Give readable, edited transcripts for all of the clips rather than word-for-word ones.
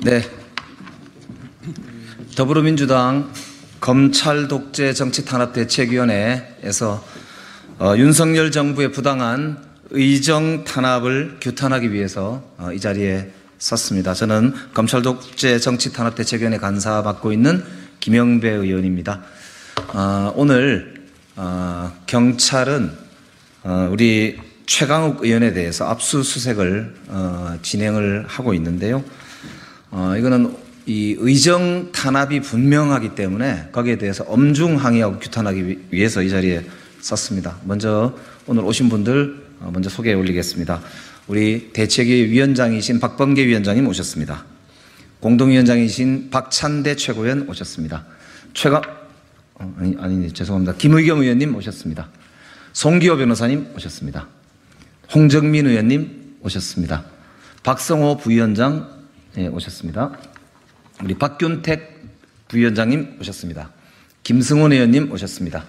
네. 더불어민주당 검찰독재정치탄압대책위원회에서 윤석열 정부의 부당한 의정 탄압을 규탄하기 위해서 이 자리에 섰습니다. 저는 검찰독재정치탄압대책위원회 간사 맡고 있는 김영배 의원입니다. 오늘 경찰은 우리 최강욱 의원에 대해서 압수수색을 진행을 하고 있는데요. 이거는 이 의정 탄압이 분명하기 때문에 거기에 대해서 엄중 항의하고 규탄하기 위해서 이 자리에 섰습니다. 먼저 오늘 오신 분들 먼저 소개해 올리겠습니다. 우리 대책위 위원장이신 박범계 위원장님 오셨습니다. 공동위원장이신 박찬대 최고위원 오셨습니다. 죄송합니다. 김의겸 의원님 오셨습니다. 송기호 변호사님 오셨습니다. 홍정민 의원님 오셨습니다. 박성호 부위원장 오셨습니다. 우리 박균택 부위원장님 오셨습니다. 김승원 의원님 오셨습니다.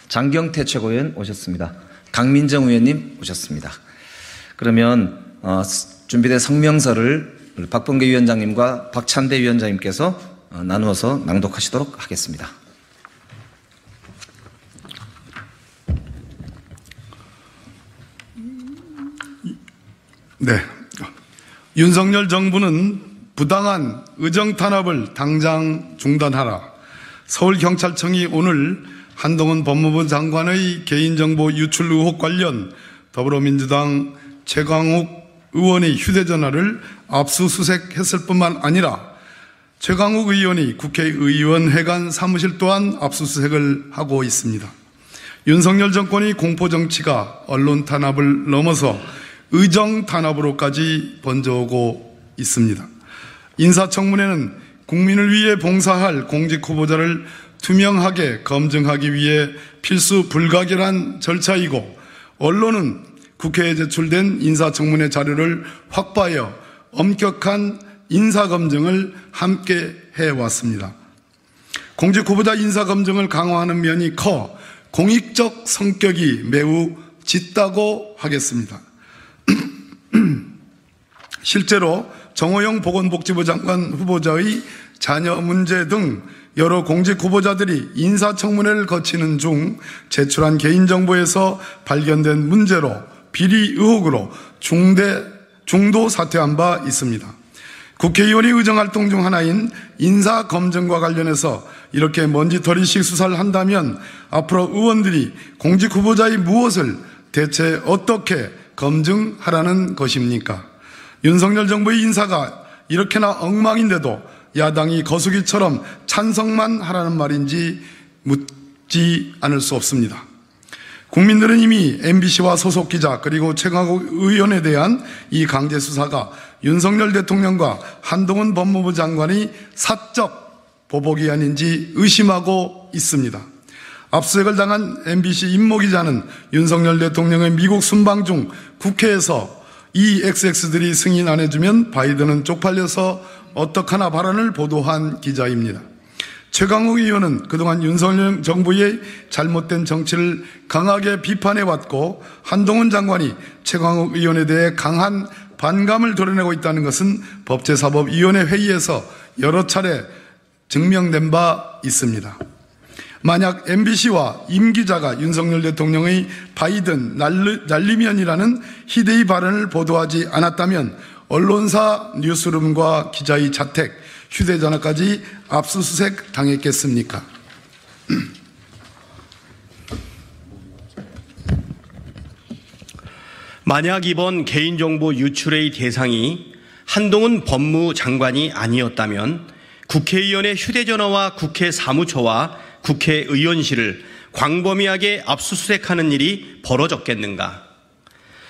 장경태 최고위원 오셨습니다. 강민정 의원님 오셨습니다. 그러면 준비된 성명서를 박범계 위원장님과 박찬대 위원장님께서 나누어서 낭독하시도록 하겠습니다. 네. 윤석열 정부는 부당한 의정 탄압을 당장 중단하라. 서울경찰청이 오늘 한동훈 법무부 장관의 개인정보 유출 의혹 관련 더불어민주당 최강욱 의원의 휴대전화를 압수수색했을 뿐만 아니라 최강욱 의원이 국회의원 회관 사무실 또한 압수수색을 하고 있습니다. 윤석열 정권의 공포정치가 언론 탄압을 넘어서 의정 탄압으로까지 번져오고 있습니다. 인사청문회는 국민을 위해 봉사할 공직 후보자를 투명하게 검증하기 위해 필수 불가결한 절차이고, 언론은 국회에 제출된 인사청문회 자료를 확보하여 엄격한 인사검증을 함께 해왔습니다. 공직 후보자 인사검증을 강화하는 면이 커 공익적 성격이 매우 짙다고 하겠습니다. 실제로 정호영 보건복지부 장관 후보자의 자녀 문제 등 여러 공직 후보자들이 인사청문회를 거치는 중 제출한 개인정보에서 발견된 문제로 비리 의혹으로 중도 사퇴한 바 있습니다. 국회의원의 의정활동 중 하나인 인사검증과 관련해서 이렇게 먼지털이식 수사를 한다면 앞으로 의원들이 공직 후보자의 무엇을 대체 어떻게 검증하라는 것입니까? 윤석열 정부의 인사가 이렇게나 엉망인데도 야당이 거수기처럼 찬성만 하라는 말인지 묻지 않을 수 없습니다. 국민들은 이미 MBC와 소속 기자 그리고 최강욱 의원에 대한 이 강제 수사가 윤석열 대통령과 한동훈 법무부 장관의 사적 보복이 아닌지 의심하고 있습니다. 압수수색을 당한 MBC 임모 기자는 윤석열 대통령의 미국 순방 중 국회에서 이 XX들이 승인 안 해주면 바이든은 쪽팔려서 어떡하나 발언을 보도한 기자입니다. 최강욱 의원은 그동안 윤석열 정부의 잘못된 정치를 강하게 비판해왔고, 한동훈 장관이 최강욱 의원에 대해 강한 반감을 드러내고 있다는 것은 법제사법위원회 회의에서 여러 차례 증명된 바 있습니다. 만약 MBC와 임 기자가 윤석열 대통령의 바이든 날리면이라는 희대의 발언을 보도하지 않았다면 언론사 뉴스룸과 기자의 자택, 휴대전화까지 압수수색 당했겠습니까? 만약 이번 개인정보 유출의 대상이 한동훈 법무장관이 아니었다면 국회의원의 휴대전화와 국회 사무처와 국회의원실을 광범위하게 압수수색하는 일이 벌어졌겠는가?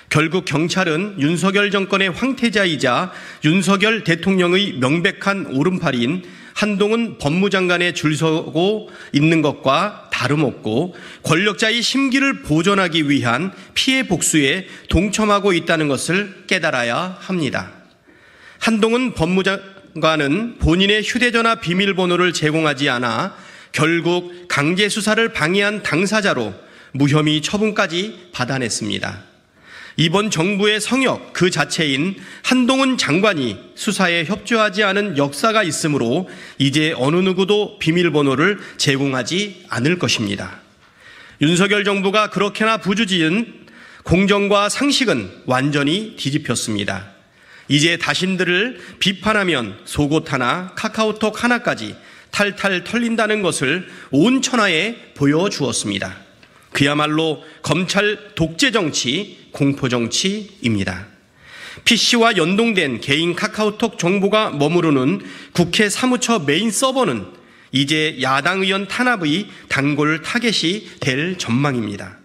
결국 경찰은 윤석열 정권의 황태자이자 윤석열 대통령의 명백한 오른팔인 한동훈 법무장관에 줄서고 있는 것과 다름없고 권력자의 심기를 보존하기 위한 피해 복수에 동참하고 있다는 것을 깨달아야 합니다. 한동훈 법무장관은 본인의 휴대전화 비밀번호를 제공하지 않아 결국 강제 수사를 방해한 당사자로 무혐의 처분까지 받아냈습니다. 이번 정부의 성역 그 자체인 한동훈 장관이 수사에 협조하지 않은 역사가 있으므로 이제 어느 누구도 비밀번호를 제공하지 않을 것입니다. 윤석열 정부가 그렇게나 부주지은 공정과 상식은 완전히 뒤집혔습니다. 이제 자신들을 비판하면 속옷 하나, 카카오톡 하나까지 탈탈 털린다는 것을 온 천하에 보여주었습니다. 그야말로 검찰 독재 정치, 공포 정치입니다. PC와 연동된 개인 카카오톡 정보가 머무르는 국회 사무처 메인 서버는 이제 야당 의원 탄압의 단골 타겟이 될 전망입니다.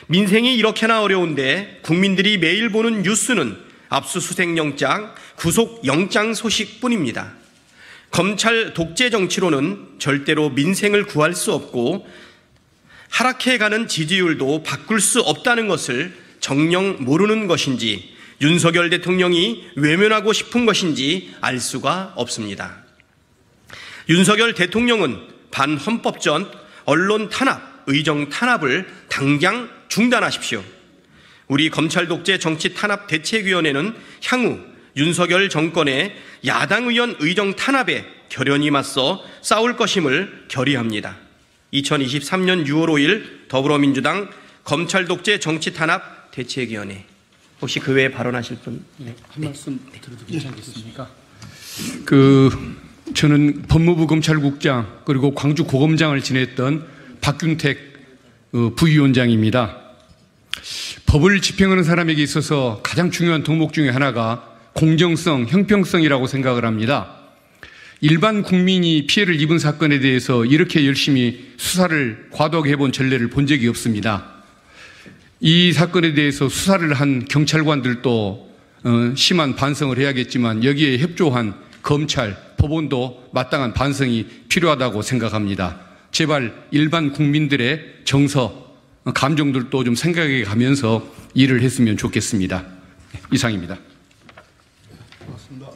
민생이 이렇게나 어려운데 국민들이 매일 보는 뉴스는 압수수색 영장, 구속 영장 소식뿐입니다. 검찰 독재 정치로는 절대로 민생을 구할 수 없고 하락해가는 지지율도 바꿀 수 없다는 것을 정녕 모르는 것인지 윤석열 대통령이 외면하고 싶은 것인지 알 수가 없습니다. 윤석열 대통령은 반헌법적 언론 탄압, 의정 탄압을 당장 중단하십시오. 우리 검찰 독재 정치 탄압 대책위원회는 향후 윤석열 정권의 야당 의원 의정 탄압에 결연히 맞서 싸울 것임을 결의합니다. 2023년 6월 5일 더불어민주당 검찰 독재 정치 탄압 대책위원회. 혹시 그 외에 발언하실 분? 네. 한 말씀 드려도 괜찮겠습니까? 저는 법무부 검찰국장 그리고 광주 고검장을 지냈던 박균택 부위원장입니다. 법을 집행하는 사람에게 있어서 가장 중요한 덕목 중에 하나가 공정성, 형평성이라고 생각을 합니다. 일반 국민이 피해를 입은 사건에 대해서 이렇게 열심히 수사를 과도하게 해본 전례를 본 적이 없습니다. 이 사건에 대해서 수사를 한 경찰관들도 심한 반성을 해야겠지만 여기에 협조한 검찰, 법원도 마땅한 반성이 필요하다고 생각합니다. 제발 일반 국민들의 정서, 감정들도 좀 생각해 가면서 일을 했으면 좋겠습니다. 이상입니다. 고맙습니다.